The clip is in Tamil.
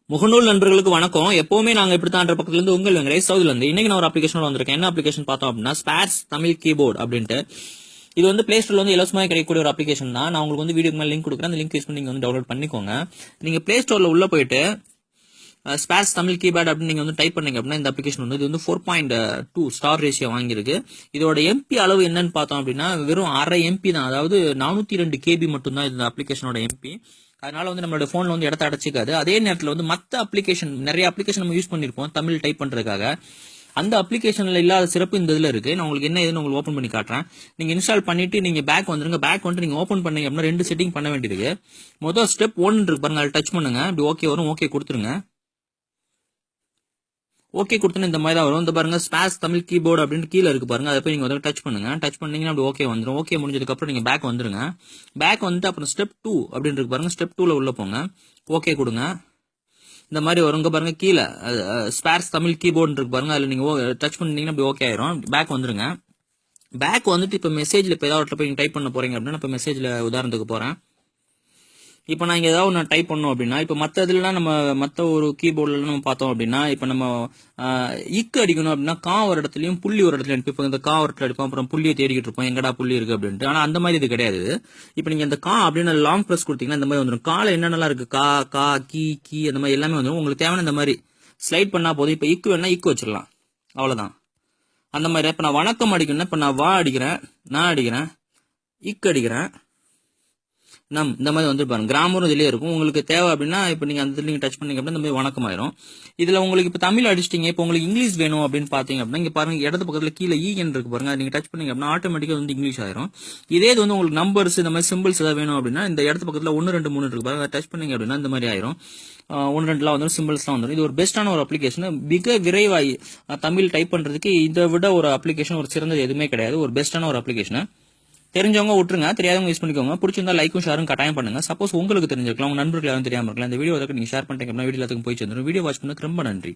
முகநூல் நண்பர்களுக்கு வணக்கம். எப்பவுமே நாங்க இப்படித்தான் பக்கத்துல இருந்து உங்கள் வெங்கடேஷ் சவுதில இருந்து. இன்னைக்கு நான் ஒரு அப்ளிகேஷன் வந்திருக்கேன். என்ன அப்ளிகேஷன் பார்த்தோம் அப்படின்னா ஸ்பேர்ஸ் தமிழ் கீபோர்டு அப்படின்ட்டு. இது வந்து பிளே ஸ்டோர்ல வந்து இலவசமாக கிடைக்கக்கூடிய ஒரு அப்ளிகேஷன் தான். நான் உங்களுக்கு வந்து வீடியோ மேலே லிங்க் கொடுக்குறேன். அந்த லிங்க் யூஸ் பண்ணி நீங்க வந்து டவுன்லோட் பண்ணிக்கோங்க. நீங்க பிளே ஸ்டோர்ல உள்ள போயிட்டு ஸ்பேர்ஸ் தமிழ் கீபோர்டு அப்படின்னு நீங்க வந்து டைப் பண்ணீங்க அப்படின்னா இந்த அப்ளிகேஷன் வந்து இது வந்து 4.2 ஸ்டார் ரேஷியோ வாங்கியிருக்கு. இதோட எம்பி அளவு என்னன்னு பார்த்தோம் அப்படின்னா வெறும் அரை எம்பி தான். அதாவது 402 கேபி மட்டும் தான் இந்த அப்ளிகேஷனோட எம்பி. அதனால வந்து நம்மளோட போன்ல வந்து இடத்த அடைச்சிக்காது. அதே நேரத்தில் வந்து மற்ற அப்ளிகேஷன் நிறைய அப்ளிகேஷன் நம்ம யூஸ் பண்ணிருப்போம் தமிழ் டைப் பண்றதுக்காக. அந்த அப்ளிகேஷன்ல இல்லாத சிறப்பு இந்த இதுல இருக்கு. நான் உங்களுக்கு என்ன ஏதுன்னு உங்களுக்கு ஓப்பன் பண்ணி காட்டுறேன். நீங்க இன்ஸ்டால் பண்ணிட்டு நீங்க பேக் வந்துருங்க. பேக் வந்து நீங்க ஓப்பன் பண்ணீங்க அப்படின்னா 2 செட்டிங் பண்ண வேண்டியிருக்கு. முதல் ஸ்டெப் 1 இருக்கு பாருங்க, அதை டச் பண்ணுங்க. அப்படி ஓகே வரும், ஓகே கொடுத்துருங்க. ஓகே கொடுத்தோன்னு இந்த மாதிரி தான் வரும். இந்த பாருங்க ஸ்பேர்ஸ் தமிழ் கீபோர்டு அப்படின்னு கீழே இருக்கு பாருங்க. அதை போய் நீங்க வந்து டச் பண்ணுங்க. டச் பண்ணீங்கன்னா அப்படி ஓகே வந்துடும். ஓகே முடிஞ்சதுக்கு அப்புறம் நீங்க பேக் வந்துருங்க. பேக் வந்துட்டு அப்புறம் ஸ்டெப் 2 அப்படின்னு இருக்கு பாருங்க. ஸ்டெப் 2ல உள்ள போங்க. ஓகே கொடுங்க. இந்த மாதிரி வருங்க பாருங்க. கீழே ஸ்பேர்ஸ் தமிழ் கீபோர்டு இருக்கு பாருங்க. அதுல நீங்க டச் பண்ணீங்கன்னா அப்படி ஓகே ஆயிரும். பேக் வந்துருங்க. பேக் வந்துட்டு இப்ப மெசேஜ்ல இப்ப ஏதாவது போய் டைப் பண்ண போறீங்க அப்படின்னா இப்ப மெசேஜ்ல உதாரணத்துக்கு போறேன். இப்போ நான் இங்கே ஏதாவது நான் டைப் பண்ணோம் அப்படின்னா இப்போ மற்ற இதுலாம் நம்ம மற்ற ஒரு கீபோர்டில் நம்ம பார்த்தோம் அப்படின்னா இப்போ நம்ம இக்கு அடிக்கணும் அப்படின்னா கா ஒரு இடத்துலையும் புள்ளி ஒரு இடத்துல அடிப்போம். இப்போ இந்த கா ஒரு இடத்துல அடிப்போம், அப்புறம் புள்ளியை தேடிக்கிட்டு இருப்போம் எங்கடா புள்ளி இருக்கு அப்படின்ட்டு. ஆனால் அந்த மாதிரி இது கிடையாது. இப்போ நீங்கள் இந்த கா அப்படின்னு லாங் ப்ரெஸ் கொடுத்தீங்கன்னா இந்த மாதிரி வந்துடும். கால என்னென்னலாம் இருக்கு கா கா கீ அந்த மாதிரி எல்லாமே வந்துடும். உங்களுக்கு தேவையான இந்த மாதிரி ஸ்லைட் பண்ணா போதும். இப்போ இக்கு வேணா இக்கு வச்சிடலாம், அவ்வளோதான். அந்த மாதிரி இப்போ நான் வணக்கம் அடிக்கணும்னா இப்போ நான் வா அடிக்கிறேன், நான் அடிக்கிறேன், இக்கு அடிக்கிறேன், இந்த மாதிரி வந்து பாருங்க. கிராமரும் இதுலயே இருக்கும். உங்களுக்கு தேவை அப்படின்னா இப்போ நீங்க அந்த நீங்க டச் பண்ணீங்க அப்படின்னா இந்த மாதிரி வணக்கம் ஆயிரும். இதுல உங்களுக்கு இப்போ தமிழ் அடிச்சிட்டீங்க, இப்போ உங்களுக்கு இங்கிலீஷ் வேணும் அப்படின்னு பாத்தீங்க அப்படின்னா இங்க பாருங்க இடது பக்கத்துல கீழே ஈஎன் இருக்கு பாருங்க. நீங்க டச் பண்ணீங்க அப்படின்னா ஆட்டோமேட்டிக்கா வந்து இங்கிலீஷ் ஆயிரும். இதே இது வந்து உங்களுக்கு நம்பர்ஸ் இந்த மாதிரி சிம்பிள்ஸ் ஏதாவது வேணும் அப்படின்னா இந்த இடது பக்கத்துல 1 2 3 இருக்கு பாருங்க. டச் பண்ணீங்க அப்படின்னா இந்த மாதிரி ஆயிரும். 1 2 வந்துடும், சிம்பிள்ஸ்லாம் வந்துடும். இது ஒரு பெஸ்டான ஒரு அப்ளிகேஷன். மிக விரைவாகி தமிழ் டைப் பண்றதுக்கு இதை விட ஒரு அப்ளிகேஷன் ஒரு சிறந்தது எதுவுமே கிடையாது. ஒரு பெஸ்டான ஒரு அப்ளிகேஷன். தெரிஞ்சவங்க விட்டுருங்க, தெரியாதவங்க யூஸ் பண்ணிக்கோங்க. பிடிச்சிருந்தா லைக்கும் ஷேரும் கட்டாயம் பண்ணுங்க. சப்போஸ் உங்களுக்கு தெரிஞ்சிருக்கலாம், உங்க நண்பர்கள் யாரும் தெரியாம இருக்கலாம், இந்த வீடியோ நீங்க ஷேர் பண்ணிட்டீங்க அப்படின்னா வீடியோ எல்லாத்துக்கும் போய் சேர்ந்துடும். வீடியோ வாட்ச் பண்ணதுக்கு ரொம்ப நன்றி.